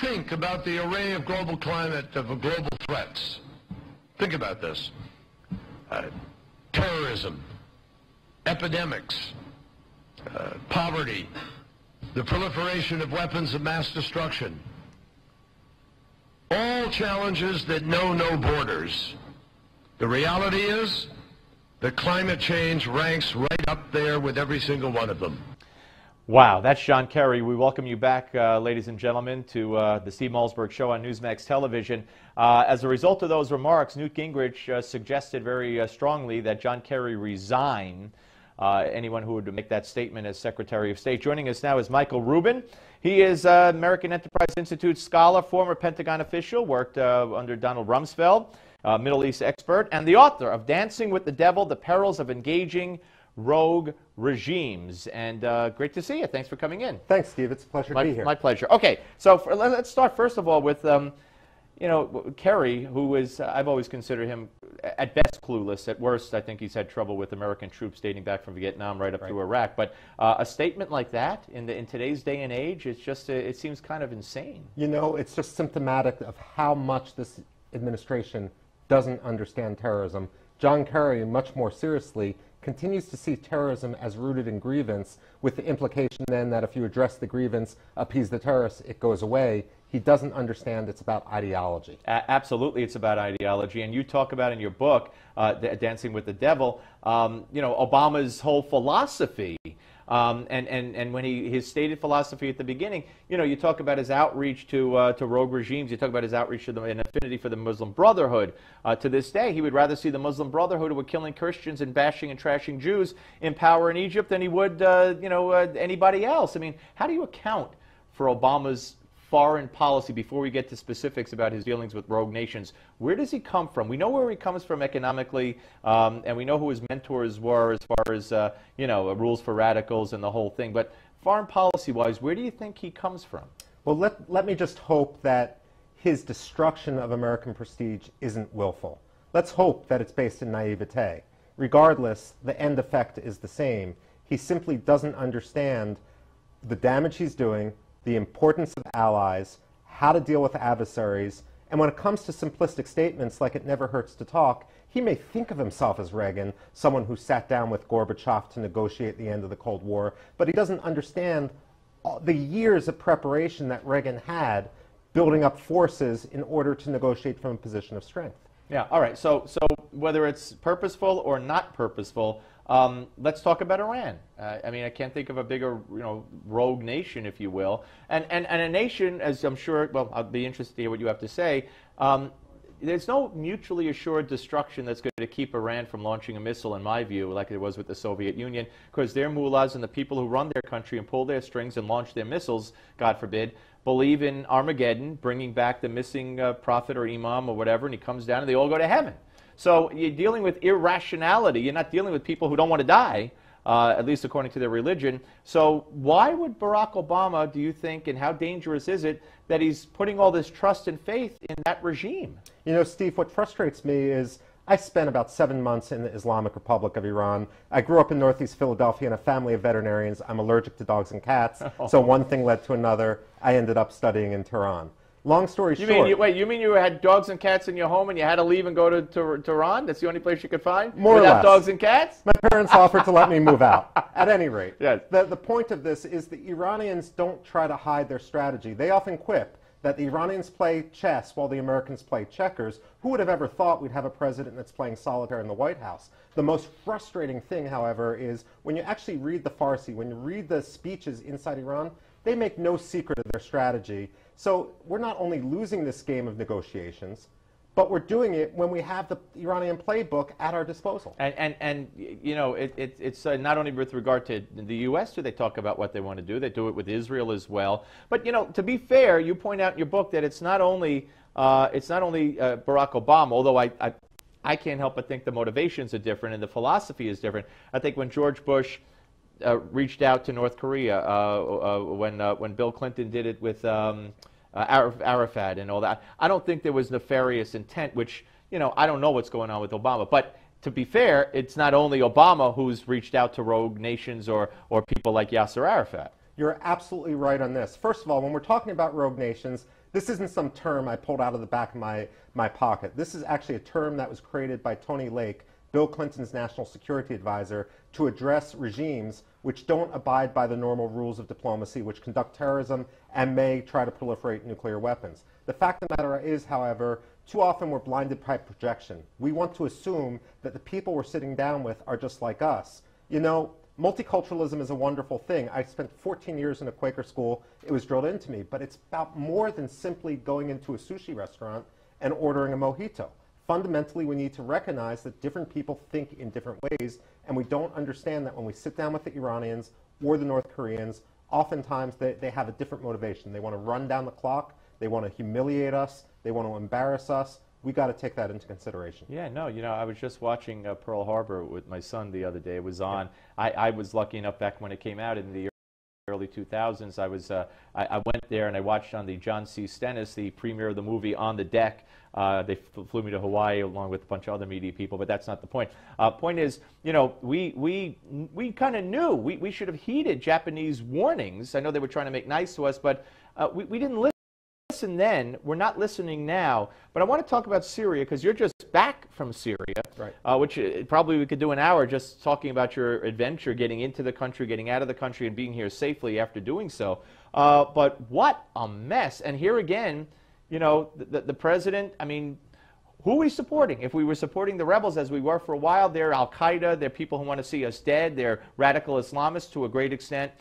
think about the array of global climate, of global threats, think about this. Terrorism, epidemics, poverty, the proliferation of weapons of mass destruction, all challenges that know no borders. The reality is that climate change ranks right up there with every single one of them. Wow, that's John Kerry. We welcome you back, ladies and gentlemen, to the Steve Malzberg Show on Newsmax Television. As a result of those remarks, Newt Gingrich suggested very strongly that John Kerry resign. Anyone who would make that statement as Secretary of State. Joining us now is Michael Rubin. He is American Enterprise Institute scholar, former Pentagon official, worked under Donald Rumsfeld, Middle East expert, and the author of Dancing with the Devil, The Perils of Engaging Rogue Regimes. And great to see you. Thanks for coming in. Thanks, Steve. It's a pleasure to be here. My pleasure. Okay, so let's start first of all with, you know, Kerry, who is, I've always considered him at best clueless. At worst, I think he's had trouble with American troops dating back from Vietnam right up to Iraq. But a statement like that in today's day and age, it's just, it seems kind of insane. You know, it's just symptomatic of how much this administration doesn't understand terrorism. John Kerry, much more seriously, continues to see terrorism as rooted in grievance, with the implication then that if you address the grievance, appease the terrorists, it goes away. He doesn't understand it's about ideology. Absolutely, it's about ideology. And you talk about in your book, Dancing with the Devil, you know, Obama's whole philosophy. And when his stated philosophy at the beginning, you know, you talk about his outreach to rogue regimes, you talk about his outreach to an affinity for the Muslim Brotherhood. To this day, he would rather see the Muslim Brotherhood, who were killing Christians and bashing and trashing Jews, in power in Egypt than he would, you know, anybody else. I mean, how do you account for Obama's foreign policy before we get to specifics about his dealings with rogue nations? Where does he come from? We know where he comes from economically, and we know who his mentors were as far as, you know, rules for radicals and the whole thing. But foreign policy-wise, where do you think he comes from? Well, let me just hope that his destruction of American prestige isn't willful. Let's hope that it's based in naivete. Regardless, the end effect is the same. He simply doesn't understand the damage he's doing, the importance of allies, how to deal with adversaries, and when it comes to simplistic statements like it never hurts to talk, he may think of himself as Reagan, someone who sat down with Gorbachev to negotiate the end of the Cold War, but he doesn't understand the years of preparation that Reagan had building up forces in order to negotiate from a position of strength. Yeah, all right, so whether it's purposeful or not purposeful, let's talk about Iran. I mean, I can't think of a bigger, you know, rogue nation, if you will, and a nation, as I'm sure, well, I'll be interested to hear what you have to say. There's no mutually assured destruction that's going to keep Iran from launching a missile, in my view, like it was with the Soviet Union, because their mullahs and the people who run their country and pull their strings and launch their missiles, God forbid, believe in Armageddon, bringing back the missing prophet or imam or whatever, and he comes down and they all go to heaven. So you're dealing with irrationality. You're not dealing with people who don't want to die, at least according to their religion. So why would Barack Obama, do you think, and how dangerous is it that he's putting all this trust and faith in that regime? You know, Steve, what frustrates me is I spent about 7 months in the Islamic Republic of Iran. I grew up in Northeast Philadelphia in a family of veterinarians. I'm allergic to dogs and cats, so one thing led to another. I ended up studying in Tehran. Long story short. Wait, you mean you had dogs and cats in your home and you had to leave and go to Tehran? That's the only place you could find? More or less. Without dogs and cats? My parents offered to let me move out. At any rate, yes. The point of this is the Iranians don't try to hide their strategy. They often quip that the Iranians play chess while the Americans play checkers. Who would have ever thought we'd have a president that's playing solitaire in the White House? The most frustrating thing, however, is when you actually read the Farsi, when you read the speeches inside Iran, they make no secret of their strategy. So we're not only losing this game of negotiations, but we're doing it when we have the Iranian playbook at our disposal. And you know, it's not only with regard to the U.S. do they talk about what they want to do. They do it with Israel as well. But, you know, to be fair, you point out in your book that it's not only Barack Obama, although I can't help but think the motivations are different and the philosophy is different. I think when George Bush reached out to North Korea, when Bill Clinton did it with Arafat and all that, I don't think there was nefarious intent, which, you know, I don't know what's going on with Obama. But to be fair, it's not only Obama who's reached out to rogue nations or people like Yasser Arafat. You're absolutely right on this. First of all, when we're talking about rogue nations, this isn't some term I pulled out of the back of my pocket. This is actually a term that was created by Tony Lake, Bill Clinton's national security advisor, to address regimes which don't abide by the normal rules of diplomacy, which conduct terrorism and may try to proliferate nuclear weapons. The fact of the matter is, however, too often we're blinded by projection. We want to assume that the people we're sitting down with are just like us. You know, multiculturalism is a wonderful thing. I spent 14 years in a Quaker school. It was drilled into me. But it's about more than simply going into a sushi restaurant and ordering a mojito. Fundamentally, we need to recognize that different people think in different ways, and we don't understand that when we sit down with the Iranians or the North Koreans, oftentimes they have a different motivation. They want to run down the clock. They want to humiliate us. They want to embarrass us. We got to take that into consideration. Yeah, no, you know, I was just watching Pearl Harbor with my son the other day. It was on. Yeah. I was lucky enough back when it came out in the early 2000s. I went there and I watched on the John C. Stennis, the premiere of the movie, On the Deck. They flew me to Hawaii along with a bunch of other media people, but that's not the point. Point is, you know, we kind of knew. We should have heeded Japanese warnings. I know they were trying to make nice to us, but we didn't listen then. We're not listening now. But I want to talk about Syria because you're just back from Syria, right. Which probably we could do an hour just talking about your adventure, getting into the country, getting out of the country, and being here safely after doing so. But what a mess. And here again, you know, the president, I mean, who are we supporting? If we were supporting the rebels, as we were for a while, they're al-Qaeda, they're people who want to see us dead, they're radical Islamists to a great extent.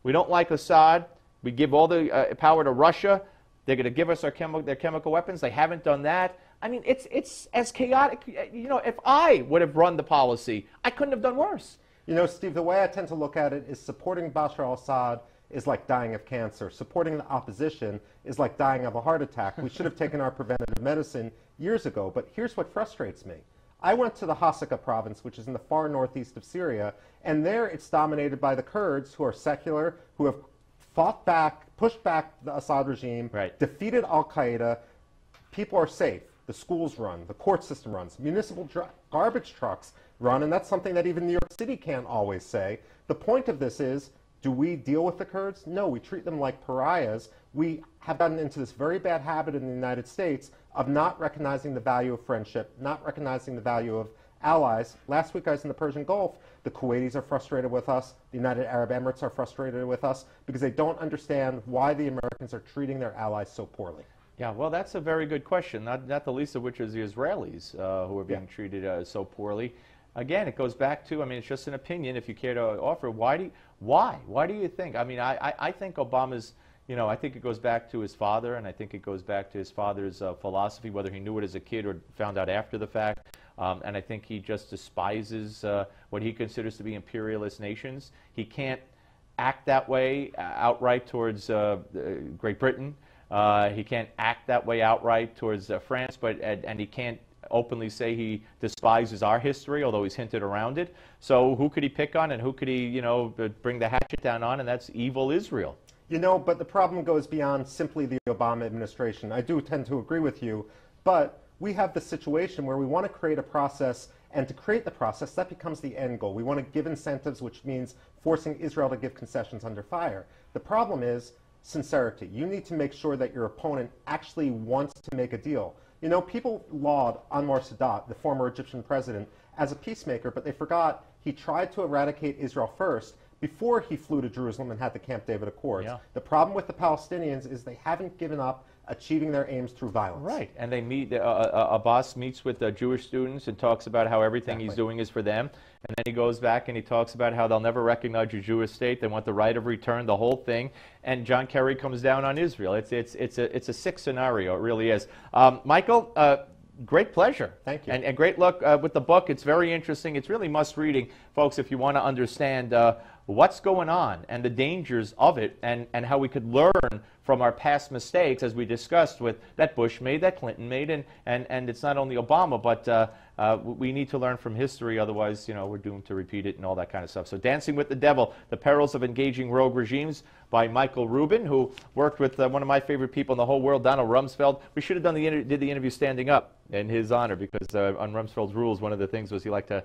We don't like Assad. We give all the power to Russia. They're going to give us their chemical weapons. They haven't done that. I mean, it's as chaotic. You know, if I would have run the policy, I couldn't have done worse. You know, Steve, the way I tend to look at it is supporting Bashar al-Assad is like dying of cancer. Supporting the opposition is like dying of a heart attack. We should have taken our preventative medicine years ago. But here's what frustrates me. I went to the Hasaka province, which is in the far northeast of Syria, and there it's dominated by the Kurds, who are secular, who have fought back, pushed back the Assad regime, right. Defeated al-Qaeda. People are safe. The schools run. The court system runs. Municipal garbage trucks run, and that's something that even New York City can't always say. The point of this is, do we deal with the Kurds? No, we treat them like pariahs. We have gotten into this very bad habit in the United States of not recognizing the value of friendship, not recognizing the value of allies. Last week I was in the Persian Gulf. The Kuwaitis are frustrated with us. The United Arab Emirates are frustrated with us because they don't understand why the Americans are treating their allies so poorly. Yeah, well, that's a very good question, not the least of which is the Israelis who are being treated so poorly. Again, it goes back to, I mean, it's just an opinion if you care to offer. Why do you think? I mean, I think Obama's, you know, I think it goes back to his father, and I think it goes back to his father's philosophy, whether he knew it as a kid or found out after the fact. And I think he just despises what he considers to be imperialist nations. He can't act that way outright towards Great Britain. He can't act that way outright towards France, and he can't openly say he despises our history, although he's hinted around it. So who could he pick on, and who could he, you know, bring the hatchet down on? And that's evil Israel. You know, but the problem goes beyond simply the Obama administration. I do tend to agree with you, but we have the situation where we want to create a process, and to create the process, that becomes the end goal. We want to give incentives, which means forcing Israel to give concessions under fire. The problem is sincerity. You need to make sure that your opponent actually wants to make a deal. You know, people laud Anwar Sadat, the former Egyptian president, as a peacemaker, but they forgot he tried to eradicate Israel first before he flew to Jerusalem and had the Camp David Accords. Yeah. The problem with the Palestinians is they haven't given up achieving their aims through violence. Right, and they meet, Abbas meets with Jewish students and talks about how everything he's doing is for them, and then he goes back and he talks about how they'll never recognize a Jewish state, they want the right of return, the whole thing, and John Kerry comes down on Israel. It's a sick scenario, it really is. Michael, great pleasure. Thank you. And great luck with the book. It's very interesting. It's really must-reading, folks, if you want to understand what's going on and the dangers of it, and how we could learn from our past mistakes, as we discussed with that Bush made, that Clinton made, and it's not only Obama, but we need to learn from history, otherwise, you know, we're doomed to repeat it and all that kind of stuff. So Dancing with the Devil, The Perils of Engaging Rogue Regimes by Michael Rubin, who worked with one of my favorite people in the whole world, Donald Rumsfeld. We should have done did the interview standing up in his honor, because on Rumsfeld's rules, one of the things was he liked to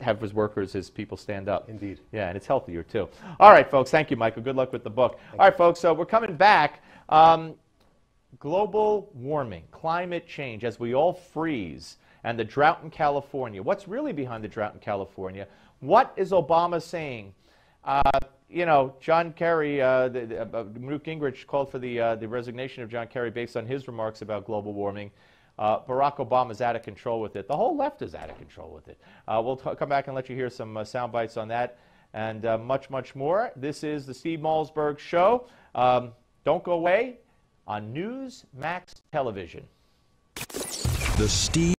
have his workers, his people stand up. Indeed. Yeah, and it's healthy. here, too. All right, folks. Thank you, Michael. Good luck with the book. All right, folks. So we're coming back. Global warming, climate change, as we all freeze, and the drought in California. What's really behind the drought in California? What is Obama saying? You know, John Kerry, Newt Gingrich called for the resignation of John Kerry based on his remarks about global warming. Barack Obama's out of control with it. The whole left is out of control with it. We'll come back and let you hear some sound bites on that and much, much more. This is the Steve Malzberg Show. Don't go away on Newsmax Television. The Steve